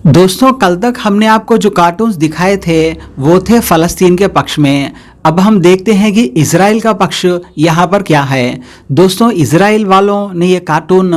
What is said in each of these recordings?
दोस्तों कल तक हमने आपको जो कार्टून्स दिखाए थे वो थे फ़लस्तीन के पक्ष में। अब हम देखते हैं कि इज़राइल का पक्ष यहाँ पर क्या है। दोस्तों इज़राइल वालों ने ये कार्टून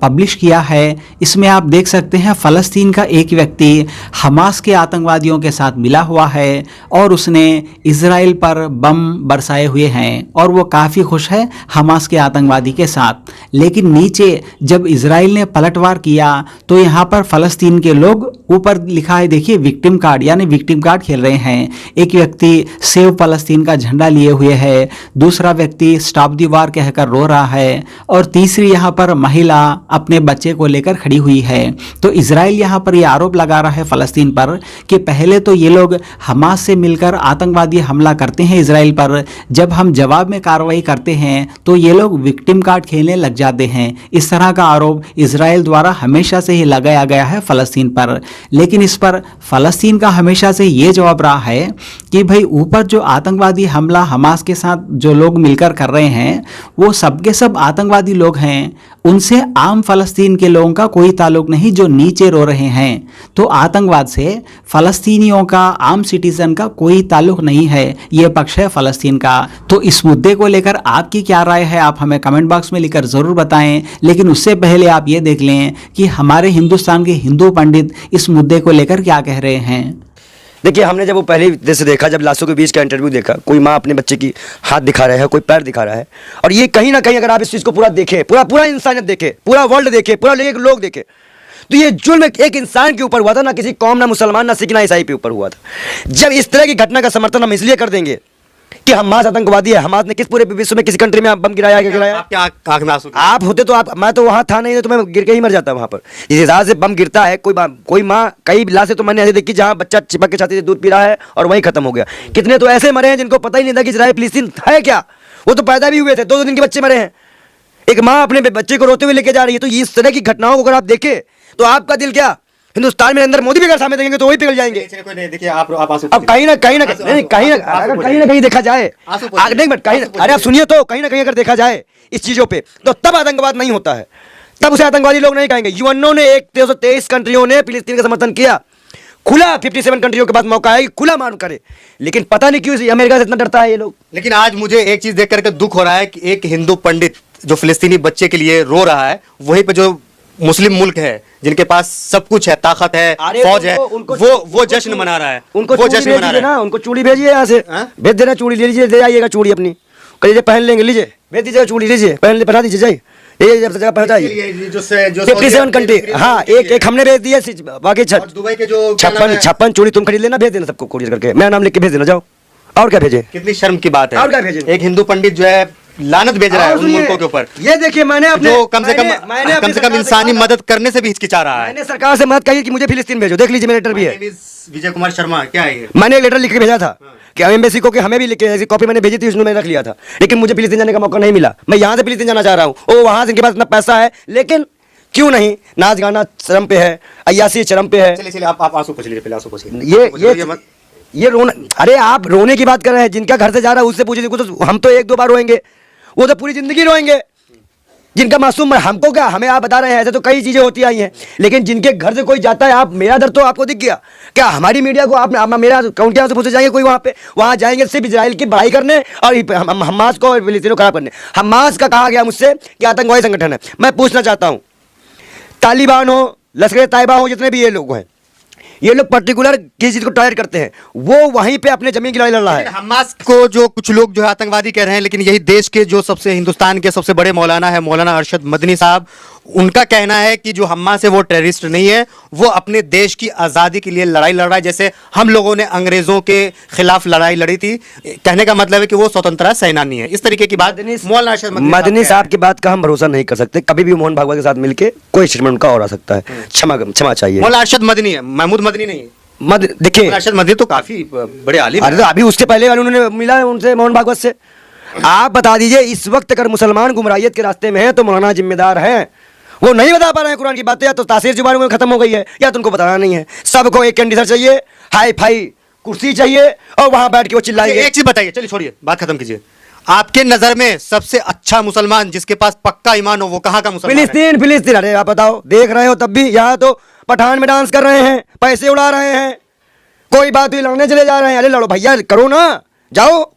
पब्लिश किया है। इसमें आप देख सकते हैं फ़लस्तीन का एक व्यक्ति हमास के आतंकवादियों के साथ मिला हुआ है और उसने इज़राइल पर बम बरसाए हुए हैं और वो काफ़ी खुश है हमास के आतंकवादी के साथ। लेकिन नीचे जब इज़राइल ने पलटवार किया तो यहाँ पर फ़लस्तीन के लोग, ऊपर लिखा है देखिए विक्टिम कार्ड, यानी विक्टिम कार्ड खेल रहे हैं। एक व्यक्ति सेव फ़लस्तीन का झंडा लिए हुए है, दूसरा व्यक्ति स्टॉप द वार कहकर रो रहा है और तीसरी यहाँ पर महिला अपने बच्चे को लेकर खड़ी हुई है। तो इज़राइल यहाँ पर यह आरोप लगा रहा है फ़लस्तीन पर कि पहले तो ये लोग हमास से मिलकर आतंकवादी हमला करते हैं इज़राइल पर, जब हम जवाब में कार्रवाई करते हैं तो ये लोग विक्टिम कार्ड खेलने लग जाते हैं। इस तरह का आरोप इज़राइल द्वारा हमेशा से ही लगाया गया है फ़लस्तीन पर। लेकिन इस पर फ़लस्तीन का हमेशा से ये जवाब रहा है कि भाई ऊपर जो आतंकवादी हमला हमास के साथ जो लोग मिलकर कर रहे हैं वो सबके सब आतंकवादी लोग हैं, उनसे आम फ़लस्तीन के लोगों का कोई ताल्लुक नहीं जो नीचे रो रहे हैं। तो आतंकवाद से फ़लस्तीनियों का, आम सिटीज़न का कोई ताल्लुक नहीं है, ये पक्ष है फ़लस्तीन का। तो इस मुद्दे को लेकर आपकी क्या राय है आप हमें कमेंट बॉक्स में लिखकर ज़रूर बताएं। लेकिन उससे पहले आप ये देख लें कि हमारे हिंदुस्तान के हिंदू पंडित इस मुद्दे को लेकर क्या कह रहे हैं। देखिए, हमने जब वो पहले जैसे देखा, जब लाशों के बीच का इंटरव्यू देखा, कोई माँ अपने बच्चे की हाथ दिखा रहा है, कोई पैर दिखा रहा है, और ये कहीं ना कहीं अगर आप इस चीज़ को पूरा देखें, पूरा इंसानियत देखे, पूरा वर्ल्ड देखे, पूरा लोग देखे, तो ये जुल्म एक इंसान के ऊपर हुआ था, ना किसी कौम, ना मुसलमान, ना सिख, ना ईसाई के ऊपर हुआ था। जब इस तरह की घटना का समर्थन हम इसलिए कर देंगे कि हमास आतंकवादी है, हमास ने किस पूरे विश्व में किसी कंट्री में बम गिराया, क्या गिराया? आपके आंख में आंसू? आप होते तो मैं तो वहां था नहीं, तो मैं गिर के ही मर जाता वहां पर। इस हिसाब से बम गिरता है, कोई माँ, कई लाशें तो मैंने ऐसे देखी जहां बच्चा चिपक के छाती से दूध पी रहा है और वहीं खत्म हो गया। कितने तो ऐसे मरे हैं जिनको पता ही नहीं था कि इजराइल फिलिस्तीन है क्या, वो तो पैदा भी हुए थे, 2 दिन के बच्चे मरे हैं। एक माँ अपने बच्चे को रोते हुए लेके जा रही है। तो इस तरह की घटनाओं को अगर आप देखें तो आपका दिल क्या, हिंदुस्तान में अंदर मोदी भी अगर सामने देखेंगे तो वही पिघल जाएंगे। देखिए आप अब कहीं ना कहीं देखा जाए, अरे आप सुनिए, तो कहीं ना कहीं अगर देखा जाए इस चीजों पे, तो तब आतंकवाद नहीं होता है, तब उसे आतंकवादी लोग नहीं कहेंगे। यूएनओ ने 123 कंट्रियों ने फिलिस्तीन का समर्थन किया, खुला 57 कंट्रियों के पास मौका है कि खुला मान करे, लेकिन पता नहीं क्यों अमेरिका से इतना डरता है ये लोग। लेकिन आज मुझे एक चीज देख करके दुख हो रहा है कि एक हिंदू पंडित जो फिलिस्तीनी बच्चे के लिए रो रहा है, वहीं पे जो मुस्लिम मुल्क है जिनके पास सब कुछ है, ताकत है, फौज है, वो जश्न मना रहा है। उनको जश्न मना रहा है। उनको चूड़ी भेजिए, यहाँ से भेज देना, चूड़ी ले लीजिए, ले आइएगा चूड़ी अपनी, कहिए पहन लेंगे, लीजिए भेज दीजिएगा चूड़ी, लीजिए पहना दीजिए, जाइए ये जगह पहुंचाइए। 57 कंट्री, हाँ, एक हमने भेज दिया, बाकी दुबई के जो 56 चूड़ी तुम खरीद लेना, भेज देना सबको कुरियर करके, मेरा नाम लिख के भेज देना, जाओ। और क्या भेजे? कितनी शर्म की बात है, और क्या भेजे? एक हिंदू पंडित जो है लानत भेज रहा है उन मुल्कों के ऊपर। ये देखिए, मैंने अपने जो कम से कम इंसानी मदद करने से भी हिचकिचा रहा है। मैंने सरकार से मदद कही कि मुझे फिलिस्तीन भेजो, देख लीजिए मेरा लेटर भी है। विजय कुमार शर्मा, क्या है ये? मैंने एक लेटर लिख के भेजा था कि एम्बेसी को, कि हमें भी लिख के, ऐसी कॉपी मैंने भेजी थी, उसमें मैं रख लिया था, लेकिन मुझे फिलिस्तीन जाने का मौका नहीं मिला। मैं यहाँ से फिलिस्तीन जाना चाह रहा हूँ, वो वहाँ से इनके पास इतना पैसा है, लेकिन क्यों नहीं, नाच गाना चरम पे है, अय्यासी चरम पे है। चलिए आप आंसू पोंछ लीजिए, पहले आंसू पोंछिए। ये रोना, अरे आप रोने की बात कर रहे हैं, जिनका घर से जा रहा है उससे पूछिए, तो हम तो 1-2 बार रोएंगे, वो तो पूरी जिंदगी रोएंगे। जिनका मासूम, हमको क्या, हमें आप बता रहे हैं, ऐसे तो कई चीजें होती आई हैं, लेकिन जिनके घर से कोई जाता है, आप, मेरा दर्द तो आपको दिख गया क्या? हमारी मीडिया को आपने, मेरा अकाउंट से पूछे जाएंगे कोई वहां जाएंगे सिर्फ इजराइल की बढ़ाई करने और हमास को और फिलिस्तीन को खराब करने। हमास का कहा गया मुझसे कि आतंकवादी संगठन है। मैं पूछना चाहता हूं, तालिबान हो, लश्कर तैयबा हो, जितने भी ये लोग हैं, ये लोग पर्टिकुलर किसी चीज को टारगेट करते हैं, वो वहीं पे अपने जमीन की लड़ाई लड़ रहा है। हमास को जो कुछ लोग जो है आतंकवादी कह रहे हैं, लेकिन यही देश के जो सबसे, हिंदुस्तान के सबसे बड़े मौलाना है, मौलाना अरशद मदनी साहब, उनका कहना है कि जो हमास है वो टेररिस्ट नहीं है, वो अपने देश की आज़ादी के लिए लड़ाई लड़ रहा है, जैसे हम लोगों ने अंग्रेजों के खिलाफ लड़ाई लड़ी थी। कहने का मतलब है कि वो स्वतंत्रता सेनानी है, इस तरीके की बात मौलाना अरशद मदनी साहब की बात का हम भरोसा नहीं कर सकते। कभी भी मोहन भागवत के साथ मिलकर कोई स्टेटमेंट का और आ सकता है, क्षमा चाहिए। मौलाना अरशद मदनी है, महमूद मदनी नहीं है। देखिए, अरशद मदनी तो काफी बड़े आलिम है। अभी उसके पहले उन्होंने मिला है उनसे, मोहन भागवत से। आप बता दीजिए, इस वक्त अगर मुसलमान गुमराहियत के रास्ते में है तो मौलाना जिम्मेदार है। वो नहीं बता पा रहे हैं कुरान की बातें, या तो तासीर जुबान में खत्म हो गई है, या तो उनको बताना नहीं है। सबको एक कैंडिडेट चाहिए, हाई फाई कुर्सी चाहिए, और वहां बैठ के वो चिल्लाएंगे। एक चीज बताइए, चलिए छोड़िए, बात खत्म कीजिए। आपके नजर में सबसे अच्छा मुसलमान जिसके पास पक्का ईमान हो, वो कहाँ का मुसलमान है? फिलिस्तीन। अरे आप बताओ, देख रहे हो तब भी, यहाँ तो पठान में डांस कर रहे हैं, पैसे उड़ा रहे हैं, कोई बात हुई लड़ने चले जा रहे हैं। अरे लड़ो भैया, करो ना, जाओ।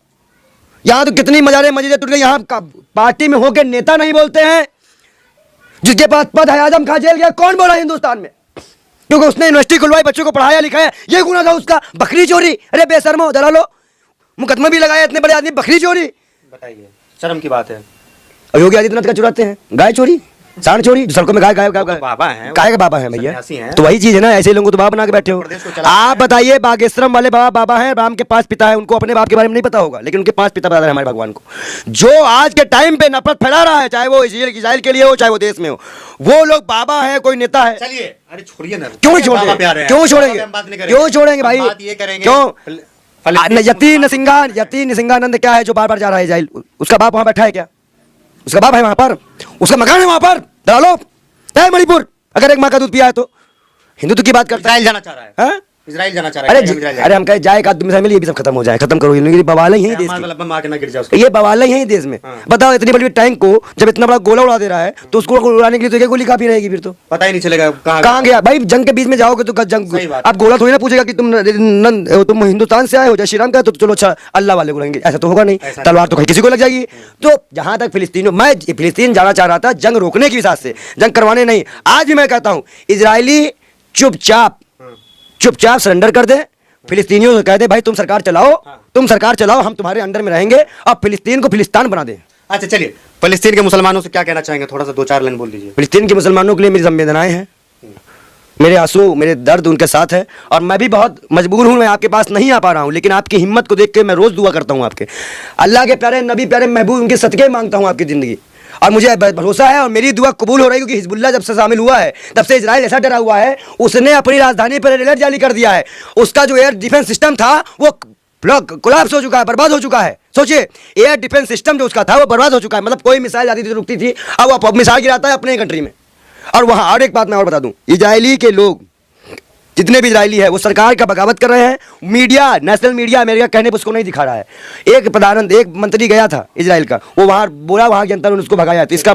यहाँ तो कितनी मजारे मस्जिदें टूट गई, यहाँ पार्टी में होकर नेता नहीं बोलते हैं। जिसके पास पद है, आजम खां जेल गया, कौन बोला हिंदुस्तान में? क्योंकि उसने यूनिवर्सिटी खुलवाई, बच्चों को पढ़ाया लिखाया, ये गुनाह था उसका। बकरी चोरी, अरे बेशर्मो, दलालो, मुकदमा भी लगाया इतने बड़े आदमी, बकरी चोरी। बताइए, शर्म की बात है। योगी आदित्यनाथ का चुराते हैं, गाय चोरी, सांड चोरी, सड़कों में गाय गाय गाय बाबा हैं, गाय का बाबा है भैया, सन्यासी हैं। तो वही चीज है ना, ऐसे लोगों को तो बाबा बना के बैठे हो। आप बताइए, बागेश्वरम वाले बाबा बाबा हैं, राम के 5 पिता है, उनको अपने बाप के बारे में नहीं पता होगा, लेकिन उनके 5 पिता बता रहे हैं हमारे भगवान को। जो आज के टाइम पे नफरत फैला रहा है, चाहे वो इजराइल के लिए हो, चाहे वो देश में हो, वो लोग बाबा है, कोई नेता है। चलिए, अरे छोड़िए ना, क्यों छोड़ेंगे, क्यों छोड़ेंगे, क्यों छोड़ेंगे भाई, क्यों? यतीन सिंहानंद क्या है जो बार बार जा रहा है इजराइल? उसका बाप वहां बैठा है क्या? उसका बाप है वहां पर, उसका मकान है वहां पर, डालो है मणिपुर। अगर एक माँ का दूध पिया है तो हिंदुत्व की बात करता है। इजराइल जाना चाह रहा है, हाँ? इजराइल जाना चाह रहा है। अरे हम कहे जाए, एक आदमी से मिले, ये भी सब खत्म हो जाए, खत्म करो, ये बवाल यही देश की, मार के ना गिर जाए उसको। ये बवाल यही देश में। बताओ, इतनी बड़ी टैंक को जब इतना बड़ा गोला उड़ा दे रहा है, तो उसको उड़ाने के लिए तो क्या गोली काफी रहेगी? फिर तो पता ही नहीं चलेगा कहाँ गया भाई। जंग के बीच में जाओगे तो जंग, आप गोला थोड़ी ना पूछेगा कि तुम हिंदुस्तान से आए हो, जय श्री राम का, तो चलो अच्छा अल्लाह वाले को रहेंगे, ऐसा तो होगा नहीं। तलवार तो किसी को लग जाएगी। तो जहां तक फिलिस्तीन, मैं फिलिस्तीन जाना चाह रहा था जंग रोकने की हिसाब से, जंग करवाने नहीं। आज भी मैं कहता हूं, इजरायली चुपचाप सरेंडर कर दे, फिलिस्तीनियों से कह दे भाई तुम सरकार चलाओ, तुम सरकार चलाओ, हम तुम्हारे अंडर में रहेंगे, और फिलिस्तीन को फिलिस्तान बना दे। अच्छा चलिए, फिलिस्तीन के मुसलमानों से क्या कहना चाहेंगे? थोड़ा सा 2-4 लाइन बोल दीजिए। फिलिस्तीन के मुसलमानों के लिए मेरी संवेदनाएं हैं, मेरे आंसू, मेरे दर्द उनके साथ है, और मैं भी बहुत मजबूर हूं, मैं आपके पास नहीं आ पा रहा हूं, लेकिन आपकी हिम्मत को देख के मैं रोज दुआ करता हूं आपके, अल्लाह के प्यारे नबी प्यारे महबूब, उनके सदके मांगता हूं आपकी जिंदगी। और मुझे भरोसा है और मेरी दुआ कबूल हो रही है, क्योंकि हिजबुल्लाह जब से शामिल हुआ है तब से इजराइल ऐसा डरा हुआ है, उसने अपनी राजधानी पर अलर्ट जारी कर दिया है। उसका जो एयर डिफेंस सिस्टम था वो कोलैप्स हो चुका है, बर्बाद हो चुका है। सोचिए, एयर डिफेंस सिस्टम जो उसका था वो बर्बाद हो चुका है। मतलब कोई मिसाइल आती थी तो रुकती थी, अब वो मिसाइल गिराता है अपने कंट्री में। और वहाँ और एक बात मैं और बता दूं, इजरायली के लोग जितने भी इजरायली है वो सरकार का बगावत कर रहे हैं। मीडिया, नेशनल मीडिया अमेरिका कहने पर उसको नहीं दिखा रहा है। एक मंत्री गया था इजराइल का, वो वहां बोला, वहां की जनता ने उसको भगाया। तो इसका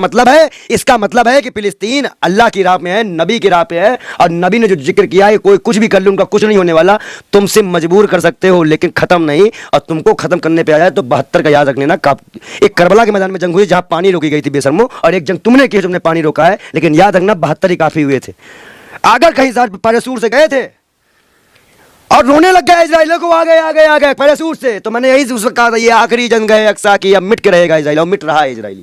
मतलब है कि फिलिस्तीन अल्लाह की राह में है, नबी की राह पे है, और नबी ने जो जिक्र किया है, कोई कुछ भी कर ले उनका कुछ नहीं होने वाला। तुमसे मजबूर कर सकते हो लेकिन खत्म नहीं, और तुमको खत्म करने पे आ जाए तो 72 का याद रख लेना। एक करबला के मैदान में जंग हुई जहां पानी रोकी गई थी बेशर्मो, और एक जंग तुमने की, तुमने पानी रोका है, लेकिन याद रखना 72 ही काफी हुए थे। अगर कहीं पैराशूट से गए थे और रोने लग गए इजराइलियों को, आ गए पैराशूट से, तो मैंने यही उस वक्त कहा था ये आखिरी जंग है अक्सा की, अब मिट के रहेगा इजराइल, और मिट रहा है इजराइल।